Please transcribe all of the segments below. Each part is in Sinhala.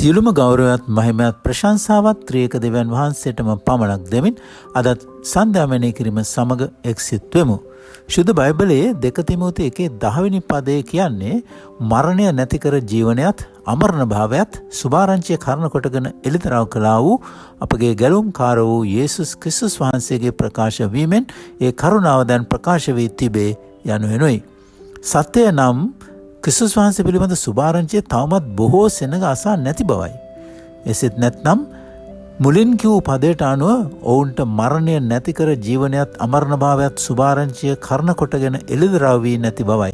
සියලුම ගෞරවයත් මහිමයත් ප්‍රශංසාවත් ත්‍රියේක දෙවියන් වහන්සේටම පමණක් දෙමින් අදත් සන්ධ්‍යාමනය කිරීම සමග එක්සිත් වෙමු. ශුද්ධ බයිබලයේ 2 තිමෝති 1:10 පදයේ කියන්නේ මරණය නැති කර ජීවනයත් අමරණ භාවයත් සුභාරංචිය කරන කොටගෙන එළිදරව් කළා වූ අපගේ ගැලුම්කාර වූ යේසුස් ක්‍රිස්තුස් වහන්සේගේ ප්‍රකාශ වීමෙන් ඒ කරුණාව දැන් ප්‍රකාශ වී තිබේ යනුවෙනුයි. සත්‍යය නම් ක්‍රිස්තුස් වහන්සේ පිළිබඳ සුභාරංචිය තවමත් බොහෝ සෙනඟ අසා නැති බවයි. එසේත් නැත්නම් මුලින් කිව් පදයට අනුව ඔවුන්ට මරණය නැති කර ජීවනයත් අමරණ භාවයත් සුභාරංචිය කරන කොටගෙන එළිදරව් වී නැති බවයි.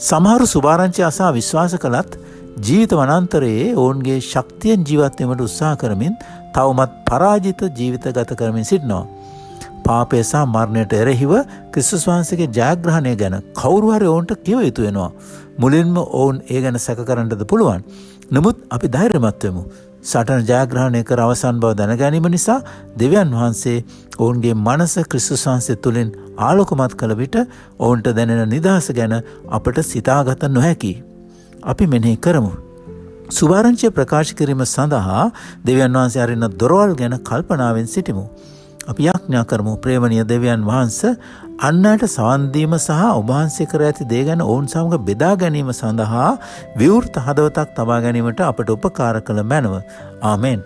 සමහරු සුභාරංචිය අසා විශ්වාස කළත් ජීවිත වනාන්තරයේ ඔවුන්ගේ ශක්තියෙන් ජීවත් වීමට උත්සාහ කරමින් තවමත් පරාජිත ජීවිත ගත කරමින් සිටිනවා. පාපය සහ මරණයට එරෙහිව ක්‍රිස්තුස් වහන්සේගේ ජයග්‍රහණය ගැන කවුරු හරි ඔවුන්ට කිව යුතු වෙනවා. මුලින්ම ඔවුන් ඒ ගැන සැක කරන්නද පුළුවන්. නමුත් අපි ධෛර්යමත් වෙමු. සටන ජයග්‍රහණය කර අවසන් බව දැන ගැනීම නිසා දෙවියන් වහන්සේ ඔවුන්ගේ මනස ක්‍රිස්තුස් වහන්සේ තුළින් ආලෝකමත් කළ විට ඔවුන්ට දැනෙන නිදහස ගැන අපට සිතාගත නොහැකි. අපි මෙනෙහි කරමු. සුභාරංචිය ප්‍රකාශ කිරීම සඳහා දෙවියන් වහන්සේ අරින දොරවල් ගැන කල්පනාවෙන් සිටිමු. අපි යාඥා කරමු. ප්‍රේමණීය දෙවියන් වහන්සේ අන්නයට සවන් දීම සහ ඔබ වහන්සේ කර ඇති දේ ගැන ඔවුන් සමග බෙදා ගැනීම සඳහා විවෘත හදවතක් තබා ගැනීමට අපට උපකාර කළ මැනව. ආමෙන්.